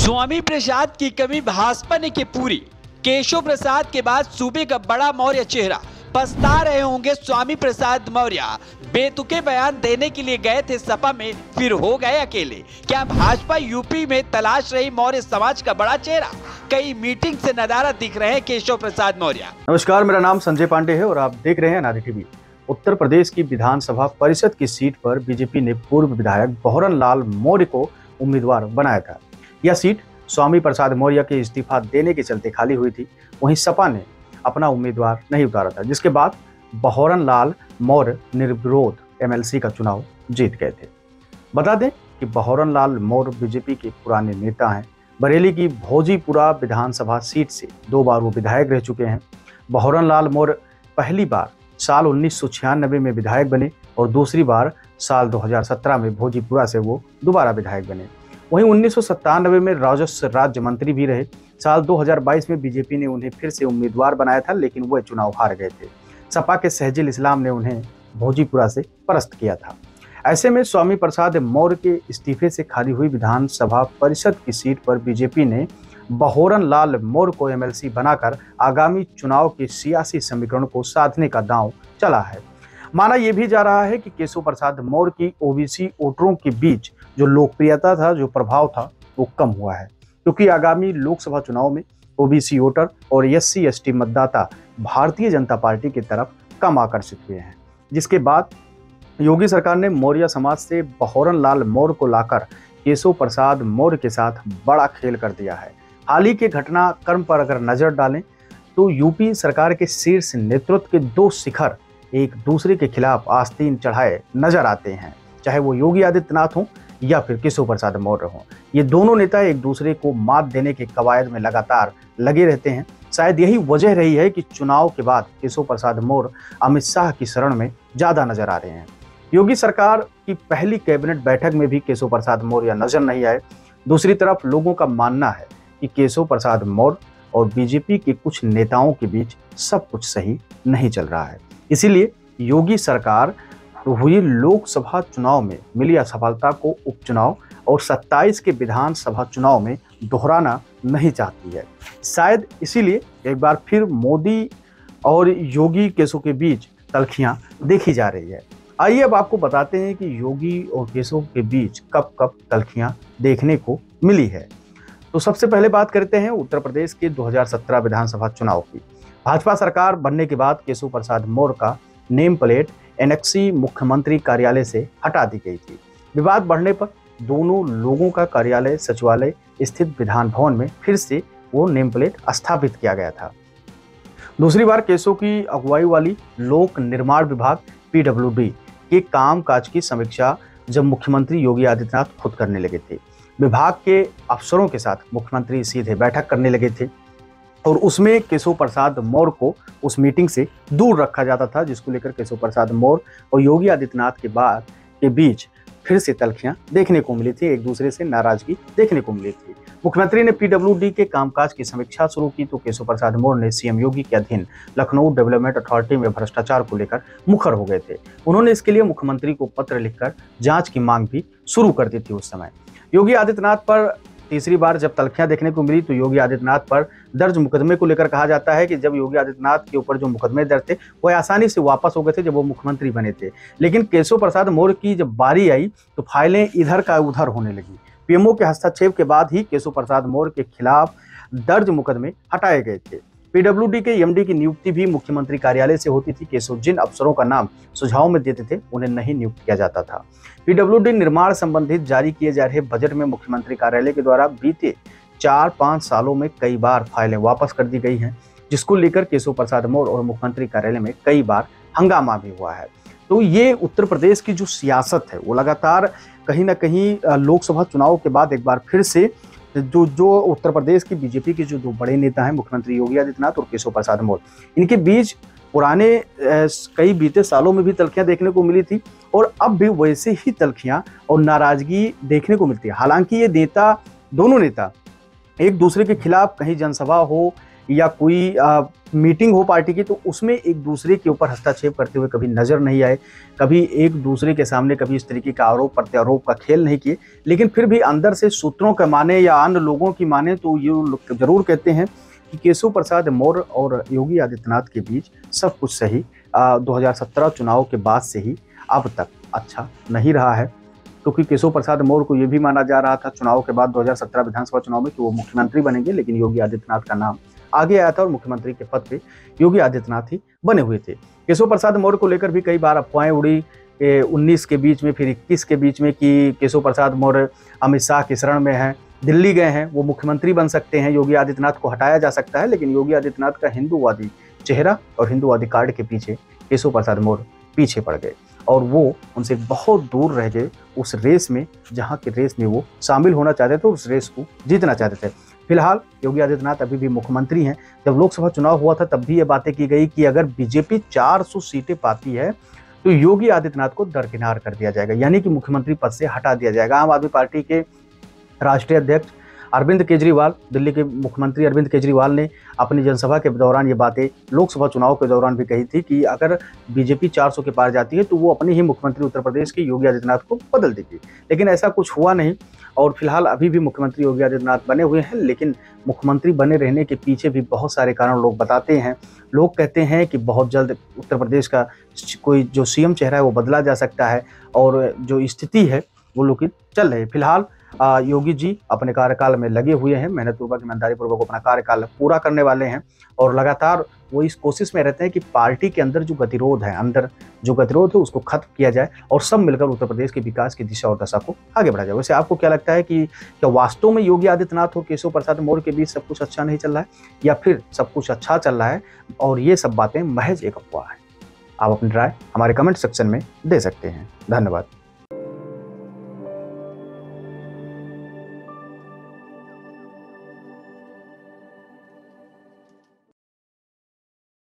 स्वामी प्रसाद की कमी भाजपा ने की पूरी। केशव प्रसाद के बाद सूबे का बड़ा मौर्य चेहरा। पछता रहे होंगे स्वामी प्रसाद मौर्य। बेतुके बयान देने के लिए गए थे सपा में, फिर हो गए अकेले। क्या भाजपा यूपी में तलाश रही मौर्य समाज का बड़ा चेहरा? कई मीटिंग से नजारा दिख रहे हैं केशव प्रसाद मौर्य। नमस्कार, मेरा नाम संजय पांडे है और आप देख रहे हैं अनादि टीवी। उत्तर प्रदेश की विधानसभा परिषद की सीट पर बीजेपी ने पूर्व विधायक बहरन लाल मौर्य को उम्मीदवार बनाया था। यह सीट स्वामी प्रसाद मौर्य के इस्तीफा देने के चलते खाली हुई थी। वहीं सपा ने अपना उम्मीदवार नहीं उतारा था, जिसके बाद बहरन लाल मौर्य निर्विरोध एमएलसी का चुनाव जीत गए थे। बता दें कि बहरन लाल मौर्य बीजेपी के पुराने नेता हैं। बरेली की भोजीपुरा विधानसभा सीट से 2 बार वो विधायक रह चुके हैं। बहरन लाल मौर्य पहली बार साल 1996 में विधायक बने और दूसरी बार साल 2017 में भोजीपुरा से वो दोबारा विधायक बने। वहीं 1997 में राजस्व राज्य मंत्री भी रहे। साल 2022 में बीजेपी ने उन्हें फिर से उम्मीदवार बनाया था, लेकिन वह चुनाव हार गए थे। सपा के सहजिल इस्लाम ने उन्हें भोजीपुरा से परास्त किया था। ऐसे में स्वामी प्रसाद मौर्य के इस्तीफे से खाली हुई विधानसभा परिषद की सीट पर बीजेपी ने बहरन लाल मौर्य को एमएलसी बनाकर आगामी चुनाव के सियासी समीकरण को साधने का दांव चला है। माना यह भी जा रहा है कि केशव प्रसाद मौर्य की ओबीसी वोटरों के बीच जो लोकप्रियता था, जो प्रभाव था, वो कम हुआ है, क्योंकि आगामी लोकसभा चुनाव में ओबीसी वोटर और एससी एसटी मतदाता भारतीय जनता पार्टी की तरफ कम आकर्षित हुए हैं। जिसके बाद योगी सरकार ने मौर्य समाज से बहरन लाल मौर्य को लाकर केशव प्रसाद मौर्य के साथ बड़ा खेल कर दिया है। हाल ही के घटनाक्रम पर अगर नजर डालें तो यूपी सरकार के शीर्ष नेतृत्व के 2 शिखर एक दूसरे के खिलाफ आस्तीन चढ़ाए नजर आते हैं, चाहे वो योगी आदित्यनाथ हों या फिर केशव प्रसाद मौर्य हों। ये दोनों नेता एक दूसरे को मात देने के कवायद में लगातार लगे रहते हैं। शायद यही वजह रही है कि चुनाव के बाद केशव प्रसाद मौर्य अमित शाह की शरण में ज्यादा नजर आ रहे हैं। योगी सरकार की पहली कैबिनेट बैठक में भी केशव प्रसाद मौर्य नजर नहीं आए। दूसरी तरफ लोगों का मानना है कि केशव प्रसाद मौर्य और बीजेपी के कुछ नेताओं के बीच सब कुछ सही नहीं चल रहा है। इसीलिए योगी सरकार हुई लोकसभा चुनाव में मिली असफलता को उपचुनाव और 27 के विधानसभा चुनाव में दोहराना नहीं चाहती है। शायद इसीलिए एक बार फिर मोदी और योगी केशव के बीच तल्खियां देखी जा रही है। आइए अब आपको बताते हैं कि योगी और केशव के बीच कब कब तल्खियां देखने को मिली है। तो सबसे पहले बात करते हैं उत्तर प्रदेश के 2017 विधानसभा चुनाव की। भाजपा सरकार बनने के बाद केशव प्रसाद मौर्य का नेम प्लेट एनेक्सी मुख्यमंत्री कार्यालय से हटा दी गई थी। विवाद बढ़ने पर दोनों लोगों का कार्यालय सचिवालय स्थित विधान भवन में फिर से वो नेम प्लेट स्थापित किया गया था। दूसरी बार केशव की अगुवाई वाली लोक निर्माण विभाग पीडब्ल्यूडी के कामकाज की समीक्षा जब मुख्यमंत्री योगी आदित्यनाथ खुद करने लगे थे। विभाग के अफसरों के साथ मुख्यमंत्री सीधे बैठक करने लगे थे और उसमें केशव प्रसाद मौर्य को उस मीटिंग से दूर रखा जाता था, जिसको लेकर केशव प्रसाद मौर्य और योगी आदित्यनाथ के बीच फिर से तल्खियां देखने को मिली थी, एक दूसरे से नाराजगी देखने को मिली थी। मुख्यमंत्री ने पीडब्ल्यूडी के कामकाज की समीक्षा शुरू की तो केशव प्रसाद मौर्य ने सीएम योगी के अधीन लखनऊ डेवलपमेंट अथॉरिटी में भ्रष्टाचार को लेकर मुखर हो गए थे। उन्होंने इसके लिए मुख्यमंत्री को पत्र लिखकर जांच की मांग भी शुरू कर दी थी। उस समय योगी आदित्यनाथ पर तीसरी बार जब तल्खियां देखने को मिली तो योगी आदित्यनाथ पर दर्ज मुकदमे को लेकर कहा जाता है कि जब योगी आदित्यनाथ के ऊपर जो मुकदमे दर्ज थे वो आसानी से वापस हो गए थे जब वो मुख्यमंत्री बने थे। लेकिन केशव प्रसाद मौर्य की जब बारी आई तो फाइलें इधर का उधर होने लगी। पीएमओ के हस्तक्षेप के बाद ही केशव प्रसाद मौर्य के खिलाफ दर्ज मुकदमे हटाए गए थे। पीडब्ल्यूडी के एमडी की नियुक्ति भी मुख्यमंत्री कार्यालय से होती थी। केशव जिन अफसरों का नाम सुझाव में देते थे उन्हें नहीं नियुक्त किया जाता था। पीडब्ल्यूडी निर्माण संबंधित जारी किए जा रहे बजट में मुख्यमंत्री कार्यालय के द्वारा बीते 4-5 सालों में कई बार फाइलें वापस कर दी गई हैं, जिसको लेकर केशव प्रसाद मौर्य और मुख्यमंत्री कार्यालय में कई बार हंगामा भी हुआ है। तो ये उत्तर प्रदेश की जो सियासत है वो लगातार कहीं ना कहीं लोकसभा चुनाव के बाद एक बार फिर से जो उत्तर प्रदेश की बीजेपी के जो 2 बड़े नेता हैं मुख्यमंत्री योगी आदित्यनाथ और केशव प्रसाद मौर्य, इनके बीच पुराने कई बीते सालों में भी तल्खियां देखने को मिली थी और अब भी वैसे ही तल्खियां और नाराजगी देखने को मिलती है। हालांकि ये दोनों नेता एक दूसरे के खिलाफ कहीं जनसभा हो या कोई मीटिंग हो पार्टी की तो उसमें एक दूसरे के ऊपर हस्तक्षेप करते हुए कभी नजर नहीं आए, कभी एक दूसरे के सामने कभी इस तरीके का आरोप प्रत्यारोप का खेल नहीं किए। लेकिन फिर भी अंदर से सूत्रों का माने या अन्य लोगों की माने तो ये लोग जरूर कहते हैं कि केशव प्रसाद मौर्य और योगी आदित्यनाथ के बीच सब कुछ सही 2017 चुनाव के बाद से ही अब तक अच्छा नहीं रहा है, क्योंकि केशव प्रसाद मौर्य को यह भी माना जा रहा था चुनाव के बाद 2017 विधानसभा चुनाव में कि वो मुख्यमंत्री बनेंगे, लेकिन योगी आदित्यनाथ का नाम आगे आया था और मुख्यमंत्री के पद पे योगी आदित्यनाथ ही बने हुए थे। केशव प्रसाद मौर्य को लेकर भी कई बार अफवाहें उड़ी 19 के बीच में, फिर 21 के बीच में कि केशव प्रसाद मौर्य अमित शाह की शरण में हैं, दिल्ली गए हैं, वो मुख्यमंत्री बन सकते हैं, योगी आदित्यनाथ को हटाया जा सकता है। लेकिन योगी आदित्यनाथ का हिंदूवादी चेहरा और हिंदूवादी कार्ड के पीछे केशव प्रसाद मौर्य पीछे पड़ गए और वो उनसे बहुत दूर रह गए उस रेस में, जहाँ की रेस में वो शामिल होना चाहते थे और उस रेस को जीतना चाहते थे। फिलहाल योगी आदित्यनाथ अभी भी मुख्यमंत्री हैं। जब लोकसभा चुनाव हुआ था तब भी ये बातें की गई कि अगर बीजेपी 400 सीटें पाती है तो योगी आदित्यनाथ को दरकिनार कर दिया जाएगा, यानी कि मुख्यमंत्री पद से हटा दिया जाएगा। आम आदमी पार्टी के राष्ट्रीय अध्यक्ष अरविंद केजरीवाल, दिल्ली के मुख्यमंत्री अरविंद केजरीवाल ने अपनी जनसभा के दौरान ये बातें लोकसभा चुनाव के दौरान भी कही थी कि अगर बीजेपी 400 के पार जाती है तो वो अपने ही मुख्यमंत्री उत्तर प्रदेश के योगी आदित्यनाथ को बदल देगी। लेकिन ऐसा कुछ हुआ नहीं और फिलहाल अभी भी मुख्यमंत्री योगी आदित्यनाथ बने हुए हैं। लेकिन मुख्यमंत्री बने रहने के पीछे भी बहुत सारे कारण लोग बताते हैं। लोग कहते हैं कि बहुत जल्द उत्तर प्रदेश का कोई जो सीएम चेहरा है वो बदला जा सकता है और जो स्थिति है वो लोग चल रहे हैं। फिलहाल योगी जी अपने कार्यकाल में लगे हुए हैं, मेहनतपूर्वक ईमानदारी पूर्वक अपना कार्यकाल पूरा करने वाले हैं और लगातार वो इस कोशिश में रहते हैं कि पार्टी के अंदर जो गतिरोध है उसको खत्म किया जाए और सब मिलकर उत्तर प्रदेश के विकास की दिशा और दशा को आगे बढ़ाया जाए। वैसे आपको क्या लगता है कि क्या वास्तव में योगी आदित्यनाथ और केशव प्रसाद मौर्य के बीच सब कुछ अच्छा नहीं चल रहा है या फिर सब कुछ अच्छा चल रहा है और ये सब बातें महज एक अफवाह है? आप अपनी राय हमारे कमेंट सेक्शन में दे सकते हैं। धन्यवाद।